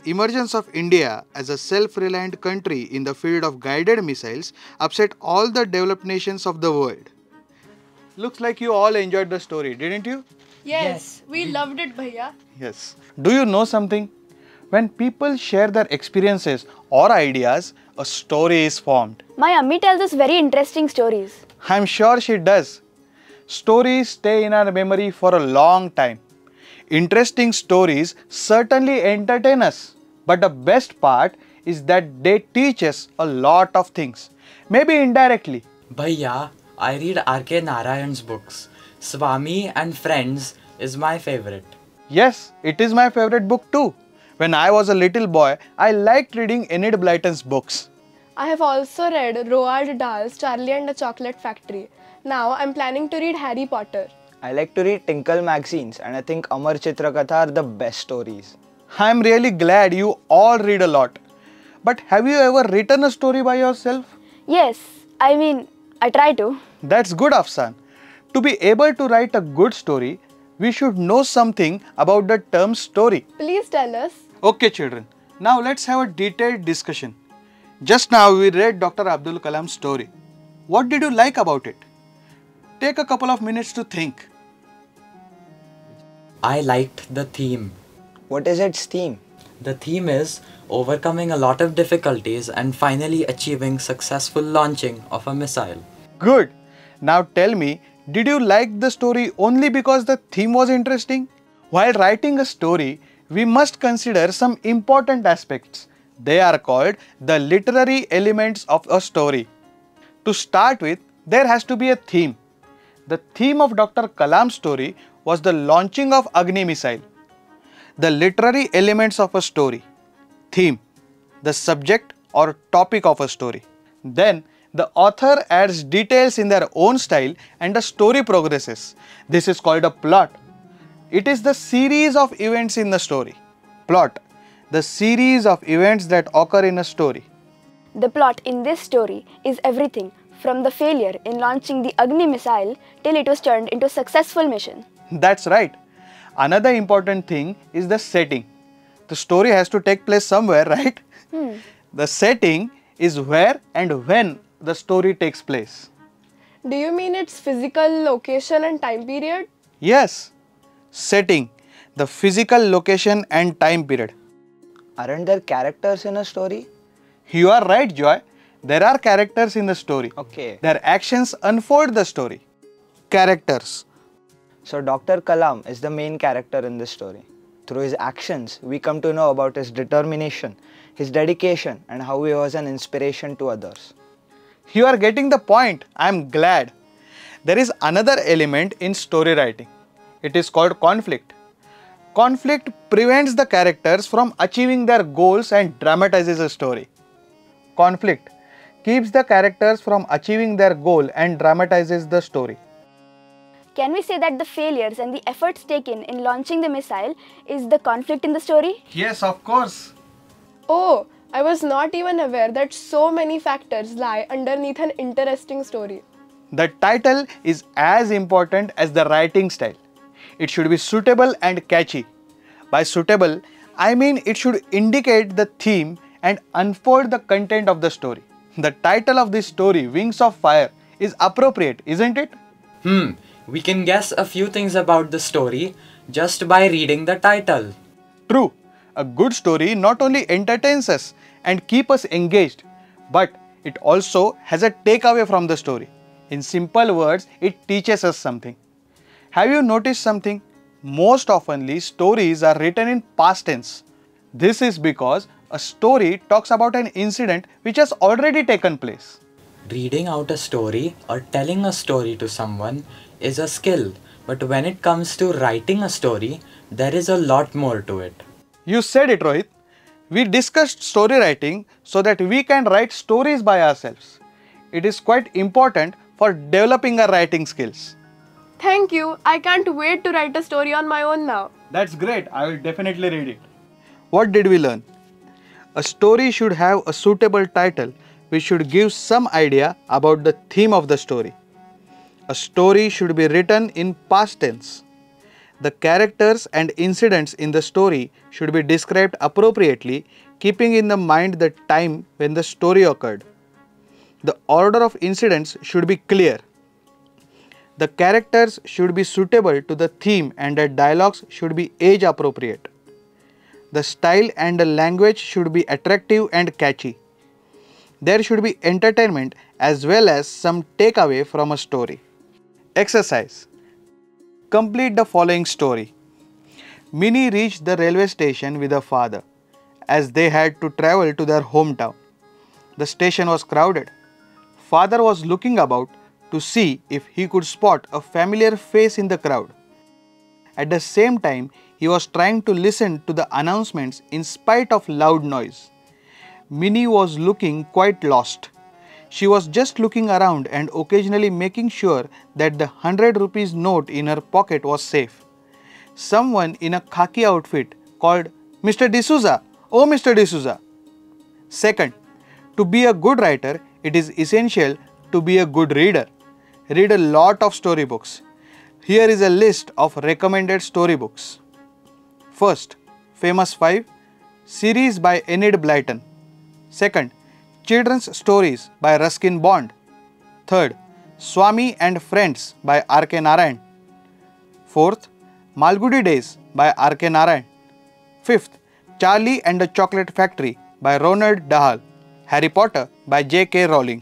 the emergence of India as a self-reliant country in the field of guided missiles upset all the developed nations of the world. Looks like you all enjoyed the story, didn't you? Yes, we loved it, Bhaiya. Yes. Do you know something? When people share their experiences or ideas, a story is formed. My Ammi tells us very interesting stories. I'm sure she does. Stories stay in our memory for a long time. Interesting stories certainly entertain us, but the best part is that they teach us a lot of things, maybe indirectly. Bhaiya, I read R.K. Narayan's books. Swami and Friends is my favorite. Yes, it is my favorite book too. When I was a little boy, I liked reading Enid Blyton's books. I have also read Roald Dahl's Charlie and the Chocolate Factory. Now I'm planning to read Harry Potter. I like to read Tinkle magazines and I think Amar Chitrakatha are the best stories. I'm really glad you all read a lot. But have you ever written a story by yourself? Yes, I try to. That's good, Afsan. To be able to write a good story, we should know something about the term story. Please tell us. Okay, children. Now let's have a detailed discussion. Just now we read Dr. Abdul Kalam's story. What did you like about it? Take a couple of minutes to think. I liked the theme. What is its theme? The theme is overcoming a lot of difficulties and finally achieving successful launching of a missile. Good. Now tell me, did you like the story only because the theme was interesting? While writing a story, we must consider some important aspects. They are called the literary elements of a story. To start with, there has to be a theme. The theme of Dr. Kalam's story was the launching of Agni missile. The literary elements of a story. Theme, the subject or topic of a story. Then the author adds details in their own style and the story progresses. This is called a plot. It is the series of events in the story. Plot, the series of events that occur in a story. The plot in this story is everything from the failure in launching the Agni missile till it was turned into a successful mission. That's right. Another important thing is the setting. The story has to take place somewhere, right? The setting is where and when the story takes place. Do you mean its physical location and time period? Yes. Setting, the physical location and time period. Aren't there characters in a story? You are right, Joy. There are characters in the story. Okay. Their actions unfold the story. Characters. So Dr. Kalam is the main character in this story. Through his actions, we come to know about his determination, his dedication and how he was an inspiration to others. You are getting the point. I am glad. There is another element in story writing. It is called conflict. Conflict prevents the characters from achieving their goals and dramatizes a story. Conflict keeps the characters from achieving their goal and dramatizes the story. Can we say that the failures and the efforts taken in launching the missile is the conflict in the story? Yes, of course. Oh, I was not even aware that so many factors lie underneath an interesting story. The title is as important as the writing style. It should be suitable and catchy. By suitable, I mean it should indicate the theme and unfold the content of the story. The title of this story, Wings of Fire, is appropriate, isn't it? We can guess a few things about the story just by reading the title. True. A good story not only entertains us and keeps us engaged, but it also has a takeaway from the story. In simple words, it teaches us something. Have you noticed something? Most oftenly, stories are written in past tense. This is because a story talks about an incident which has already taken place. Reading out a story or telling a story to someone is a skill, but when it comes to writing a story, there is a lot more to it. You said it, Rohit. We discussed story writing so that we can write stories by ourselves. It is quite important for developing our writing skills. Thank you. I can't wait to write a story on my own now. That's great. I will definitely read it. What did we learn? A story should have a suitable title which should give some idea about the theme of the story. A story should be written in past tense. The characters and incidents in the story should be described appropriately, keeping in the mind the time when the story occurred. The order of incidents should be clear. The characters should be suitable to the theme and the dialogues should be age appropriate. The style and the language should be attractive and catchy. There should be entertainment as well as some takeaway from a story. Exercise. Complete the following story. Minnie reached the railway station with her father as they had to travel to their hometown. The station was crowded. Father was looking about to see if he could spot a familiar face in the crowd. At the same time, he was trying to listen to the announcements in spite of loud noise. Minnie was looking quite lost. She was just looking around and occasionally making sure that the 100 rupees note in her pocket was safe. Someone in a khaki outfit called, "Mr. D'Souza, oh Mr. D'Souza." Second, to be a good writer, it is essential to be a good reader. Read a lot of storybooks. Here is a list of recommended storybooks. First, Famous 5 series by Enid Blyton. Second, Children's Stories by Ruskin Bond. Third, Swami and Friends by R.K. Narayan. Fourth, Malgudi Days by R.K. Narayan. Fifth, Charlie and the Chocolate Factory by Ronald Dahl. Harry Potter by J.K. Rowling.